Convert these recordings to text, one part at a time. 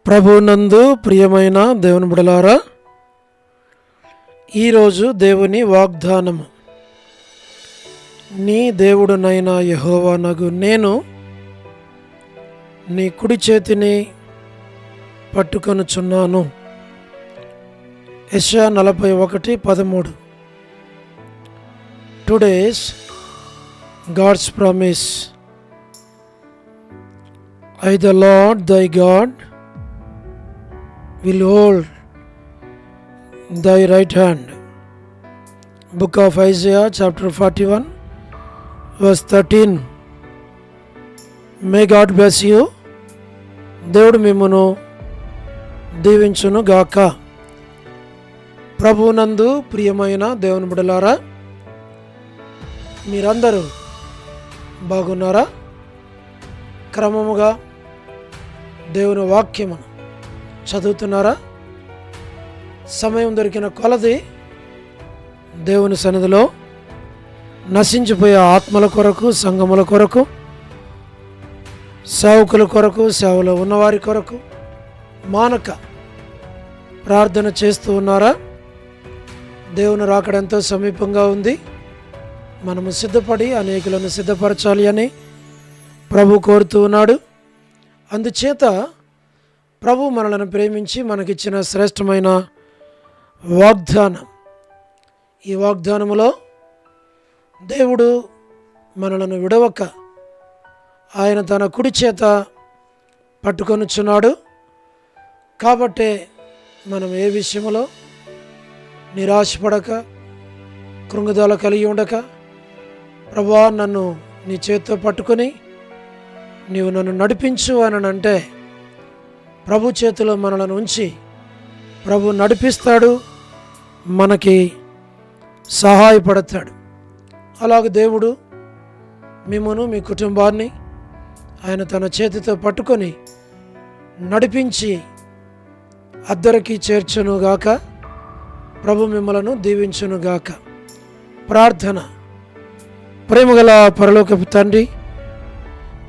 ప్రభునందు ప్రియమైన దేవుని బిడ్డలారా, ఈరోజు దేవుని వాగ్దానము. నీ దేవుడునైన యెహోవానగు నేను నీ కుడి చేతిని పట్టుకొనుచున్నాను. యెషయా 41:13. Today's God's promise. I the Lord thy God will hold thy right hand. Book of Isaiah chapter 41 verse 13. May God bless you. దేవుడు మిమ్మును దీవించును గాక. ప్రభునందు ప్రియమైన దేవుని బిడ్డలారా, మీరందరూ బాగున్నారా? క్రమముగా దేవుని వాక్యమును చదువుతున్నారా? సమయం దొరికిన కొలది దేవుని సన్నిధిలో నశించిపోయే ఆత్మల కొరకు, సంఘముల కొరకు, సేవకుల కొరకు, సేవలో ఉన్నవారి కొరకు మానక ప్రార్థన చేస్తూ ఉన్నారా? దేవుని రాకడ ఎంతో సమీపంగా ఉంది. మనము సిద్ధపడి అనేకులను సిద్ధపరచాలి అని ప్రభు కోరుతూ ఉన్నాడు. అందుచేత ప్రభు మనలను ప్రేమించి మనకిచ్చిన శ్రేష్టమైన వాగ్దానం. ఈ వాగ్దానములో దేవుడు మనలను విడవక ఆయన తన కుడి చేత పట్టుకొనుచున్నాడు. కాబట్టే మనం ఏ విషయంలో నిరాశపడక, కృంగుదల కలిగి ఉండక, ప్రభువా నన్ను నీ చేతితో పట్టుకొని నీవు నన్ను నడిపించు అని అంటే ప్రభు చేతిలో మనలను ఉంచి ప్రభు నడిపిస్తాడు, మనకి సహాయపడతాడు. అలాగే దేవుడు మిమ్మును, మీ కుటుంబాన్ని ఆయన తన చేతితో పట్టుకొని నడిపించి అద్దరికి చేర్చునుగాక. ప్రభు మిమ్మలను దీవించునుగాక. ప్రార్థన. ప్రేమగల పరలోకపు తండ్రి,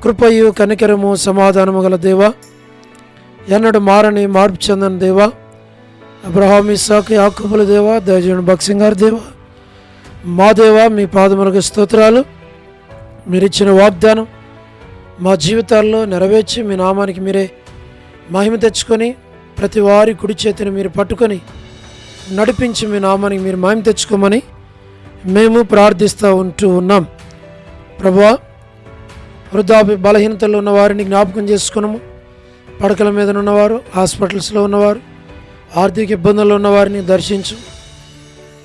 కృపయు కనికరము సమాధానము గల దేవా, ఎన్నడు మారని మార్పు చెందని దేవా, అబ్రహాం, ఇస్సాకు, యాకోబుల దేవా, దయచేయుని భక్సింగ్ గారి దేవా, మా దేవా, మీ పాదములకు స్తోత్రాలు. మీరిచ్చిన వాగ్దానం మా జీవితాల్లో నెరవేర్చి మీ నామానికి మీరే మహిమ తెచ్చుకొని ప్రతి వారి కుడి చేతిని మీరు పట్టుకొని నడిపించి మీ నామానికి మీరు మహిమ తెచ్చుకోమని మేము ప్రార్థిస్తూ ఉన్నాం. ప్రభువా, వృద్ధాప్య బలహీనతల్లో ఉన్న వారిని జ్ఞాపకం చేసుకున్నాము. పడకల మీద ఉన్నవారు, హాస్పిటల్స్లో ఉన్నవారు, ఆర్థిక ఇబ్బందుల్లో ఉన్నవారిని దర్శించు.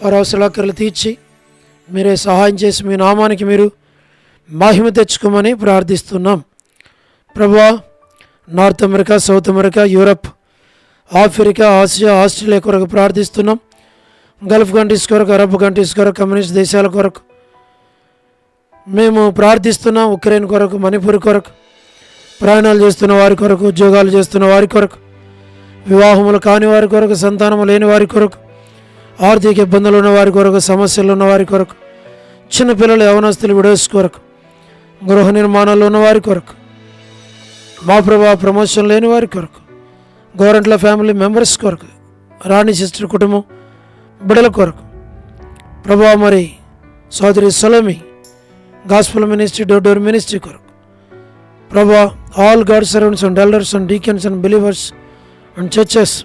వారి అవసరాకర్లు తీర్చి మీరే సహాయం చేసి మీ నామానికి మీరు మహిమ తెచ్చుకోమని ప్రార్థిస్తున్నాం. ప్రభువా, north America, south America, Europe, Africa, Asia, Australia కొరకు ప్రార్థిస్తున్నాం. గల్ఫ్ కంట్రీస్ కొరకు, అరబ్ కంట్రీస్ కొరకు, కమ్యూనిస్ట్ దేశాల కొరకు మేము ప్రార్థిస్తున్నాం. ఉక్రెయిన్ కొరకు, మణిపూర్ కొరకు, ప్రయాణాలు చేస్తున్న వారి కొరకు, ఉద్యోగాలు చేస్తున్న వారి కొరకు, వివాహములు కాని వారి కొరకు, సంతానము లేని వారి కొరకు, ఆర్థిక ఇబ్బందులు ఉన్న వారి కొరకు, సమస్యలు ఉన్న వారి కొరకు, చిన్నపిల్లలు, యవనస్తులు, విడోస్ కొరకు, గృహ నిర్మాణాలు ఉన్న వారి కొరకు, మా ప్రభా ప్రమోషన్ లేని వారి కొరకు, గవర్నమెంట్ల ఫ్యామిలీ మెంబర్స్ కొరకు, రాణి సిస్టర్ కుటుంబం బిడల కొరకు, ప్రభా మరి సోదరి Salomi gospel ministry, door ministry కొరకు, ప్రభా all God servants and elders and deacons and believers and churches,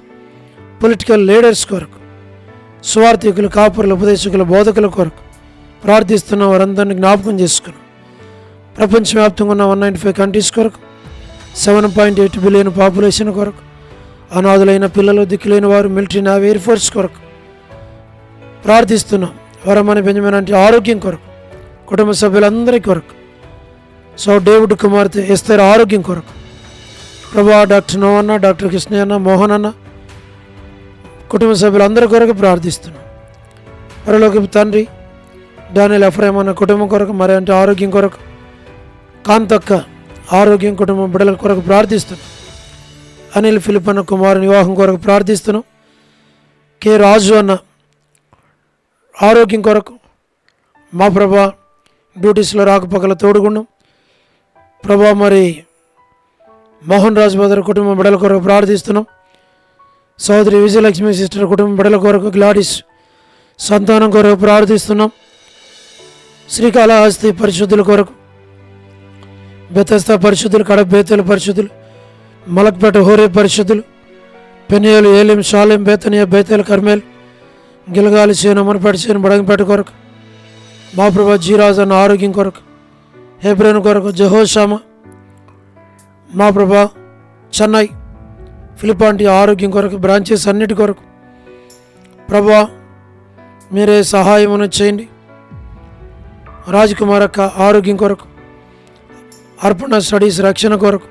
political leaders కొరకు, సువార్థికులు, కాపురులు, ఉపదేశకుల, బోధకుల కొరకు ప్రార్థిస్తున్న వారందరినీ జ్ఞాపకం చేసుకున్నాం. ప్రపంచవ్యాప్తంగా ఉన్న 195 కంట్రీస్ కొరకు, 7.8 బిలియన్ పాపులేషన్ కొరకు, అనాథులైన పిల్లలు, దిక్కులేని వారు, మిలిటరీ, నేవీ, ఎయిర్ ఫోర్స్ కొరకు ప్రార్థిస్తున్నాం. వరమని బెంజమిన్ అంటే ఆరోగ్యం కొరకు, కుటుంబ సభ్యులందరి కొరకు, సో డేవిడ్ కుమార్తె ఎస్తేర్ ఆరోగ్యం కొరకు, ప్రభా డాక్టర్ నోవన్న, డాక్టర్ కృష్ణయ్యన్న, మోహన్ అన్న కుటుంబ సభ్యులందరి కొరకు ప్రార్థిస్తున్నాం. పరలోకపు తండ్రి, డానియల్ ఎఫ్రాయిం అన్న కుటుంబం కొరకు, మరి అంటే ఆరోగ్యం కొరకు, కాంతక్క ఆరోగ్యం, కుటుంబం బిడ్డల కొరకు ప్రార్థిస్తున్నాం. అనిల్ ఫిలిప్ అన్న కుమారుని వివాహం కొరకు ప్రార్థిస్తున్నాం. కె రాజు అన్న ఆరోగ్యం కొరకు, మా ప్రభా డ్యూటీస్లో రాకపోకల తోడుగుండం ప్రభా, మరి మోహన్ రాజ్ బ్రదర్ కుటుంబం బిడ్డల కొరకు ప్రార్థిస్తున్నాం. సోదరి విజయలక్ష్మి సిస్టర్ కుటుంబం బిడ్డల కొరకు, గ్లాడిస్ సంతానం కొరకు ప్రార్థిస్తున్నాం. శ్రీకాళహస్తి పరిశుద్ధుల కొరకు, బెతస్తా పరిశుద్ధులు, కడప బేతేలు పరిశుద్ధులు, మలక్పేట హోరే పరిశుద్ధులు, పెనియేలు, ఏలిం, షాలెం, బేతనియా, బేతేలు, కర్మేలు, గిలగాలి చేను, మునపేట చేను, బడంగపేట కొరకు, మా ప్రభా జీరాజు అన్న ఆరోగ్యం కొరకు, హెబ్రోన్ కొరకు, జెహోషామ, మా ప్రభా చెన్నై, ఫిలిపాంటి ఆరోగ్యం కొరకు, బ్రాంచెస్ అన్నిటి కొరకు ప్రభా మీరే సహాయమును చేయండి. రాజ్కుమార్ అక్క ఆరోగ్యం కొరకు, అర్పణ స్టడీస్ రక్షణ కొరకు,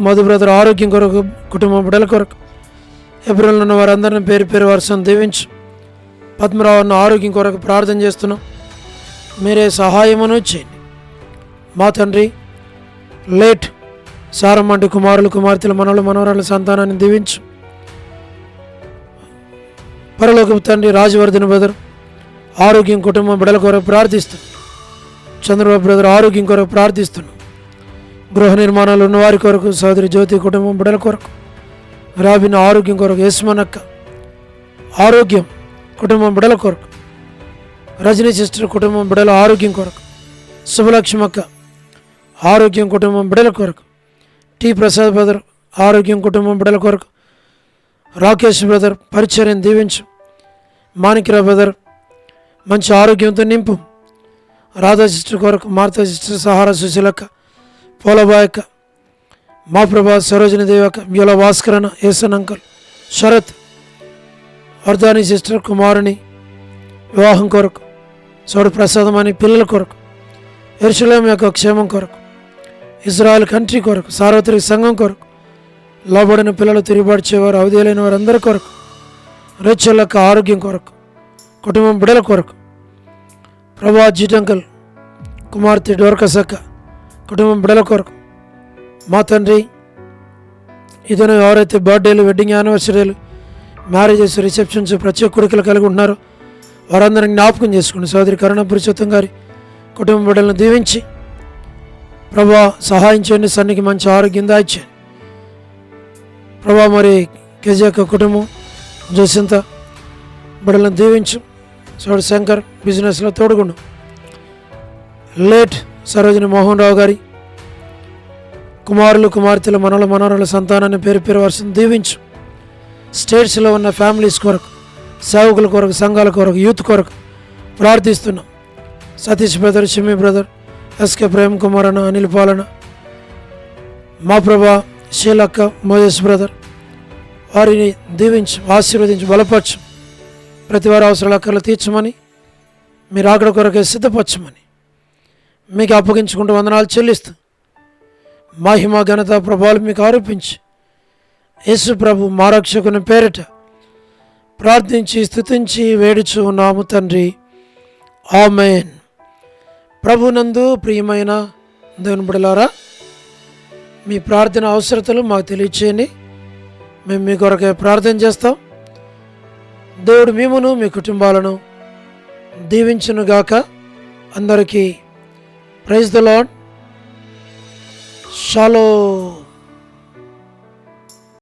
మధు బ్రదర్ ఆరోగ్యం కొరకు, కుటుంబం బిడ్డల కొరకు, హెబ్రోన్లో ఉన్న వారందరిని పేరు పేరు వరుసను దీవించు. పద్మరావు అన్న ఆరోగ్యం కొరకు ప్రార్థన చేస్తున్నాం. మీరే సహాయమును చేయండి. మా తండ్రి లేట్ సారమ్మంటి కుమారులు, కుమార్తెలు, మనవలు, మనవరాళ్ళ సంతానాన్ని దీవించు. పరలోకపు తండ్రి రాజవర్ధన్ బ్రదర్ ఆరోగ్యం, కుటుంబం బిడ్డల కొరకు ప్రార్థిస్తున్నాం. చంద్రబాబు బ్రదర్ ఆరోగ్యం కొరకు ప్రార్థిస్తున్నాం. గృహ నిర్మాణాలు ఉన్న వారి కొరకు, సోదరి జ్యోతి కుటుంబం బిడ్డల కొరకు, రాబిన ఆరోగ్యం కొరకు, యశ్మనక్క ఆరోగ్యం కుటుంబం బిడ్డల కొరకు, రజనీ సిస్టర్ కుటుంబం బిడ్డల ఆరోగ్యం కొరకు, శుభలక్ష్మక్క ఆరోగ్యం కుటుంబం బిడ్డల కొరకు, టి ప్రసాద్ బ్రదర్ ఆరోగ్యం కుటుంబం బిడ్డల కొరకు, రాకేష్ బ్రదర్ పరిచర్యను దీవించు. మాణిక్యరావు బ్రదర్ మంచి ఆరోగ్యంతో నింపు. రాధా సిస్టర్ కొరకు, మార్తా సిస్టర్, సహారా, సుశీలక్క, పోలబాయక్క, మా ప్రభా సరోజిని దేవక్క, మ్యూల భాస్కరణ, ఏసన్ అంకల్, శరత్, వర్ధాని సిస్టర్ కుమారుని వివాహం కొరకు, సోడు ప్రసాదం అని పిల్లల కొరకు, యెరూషలేం యొక్క క్షేమం కొరకు, ఇజ్రాయెల్ కంట్రీ కొరకు, సార్వత్రిక సంఘం కొరకు, లోబడిన పిల్లలు, తిరుగుబాటుచేవారు, అవధేయులైన వారందరి కొరకు, రేచల్ యొక్క ఆరోగ్యం కొరకు, కుటుంబం బిడ్డల కొరకు, ప్రభా జీటంకల్ కుమార్తె డోర్కసక్క కుటుంబం బిడ్డల కొరకు, మా తండ్రి ఇతను ఎవరైతే బర్త్డేలు, వెడ్డింగ్ యానివర్సరీలు, మ్యారేజెస్, రిసెప్షన్స్, ప్రత్యేక కోరికలు కలిగి ఉన్నారో వారందరిని జ్ఞాపకం చేసుకోండి. సోదరి కరుణ పురుషోత్తం గారి కుటుంబ బిడ్డలను దీవించి ప్రభా సహాయం చేయండి. సన్నికి మంచి ఆరోగ్యం దాయిచ్చేయండి ప్రభా. మరి కేజీక కుటుంబం జసింత బిడ్డలను దీవించు. సోడు శంకర్ బిజినెస్లో తోడుగుండు. లేట్ సరోజిని మోహన్ రావు గారి కుమారులు, కుమార్తెలు, మనవల, మనవరాల సంతానాన్ని పేరు పేరు వరుసను దీవించు. స్టేట్స్లో ఉన్న ఫ్యామిలీస్ కొరకు, సేవకుల కొరకు, సంఘాల కొరకు, యూత్ కొరకు ప్రార్థిస్తున్నాం. Satish brother, Shimi brother, SK Prem Kumar అన్న, అనిల్ పాలన, మా ప్రభా షీలక్క, మోజస్ బ్రదర్ వారిని దీవించు, ఆశీర్వదించి, బలపరచు. ప్రతి వారి అవసరాల అక్కర్లు తీర్చమని, మీరు ఆకడ కొరకే సిద్ధపరచమని మీకు అప్పగించుకుంటూ వందనాలు చెల్లిస్తూ మహిమ, ఘనత, ప్రభావాలు మీకు ఆరోపించి యేసు ప్రభు మా రక్షకుని పేరిట ప్రార్థించి స్తుతించి వేడుచు ఉన్నాము తండ్రి, ఆమేన్. ప్రభునందు ప్రియమైన దేవుని బిడ్డలారా, మీ ప్రార్థన అవసరతలు మాకు తెలియచేయండి. మేము మీ కొరకే ప్రార్థన చేస్తాం. దేవుడు మిమ్మును మీ కుటుంబాలను దీవించునుగాక. అందరికీ ప్రైజ్ ద లార్డ్. షాలోమ్.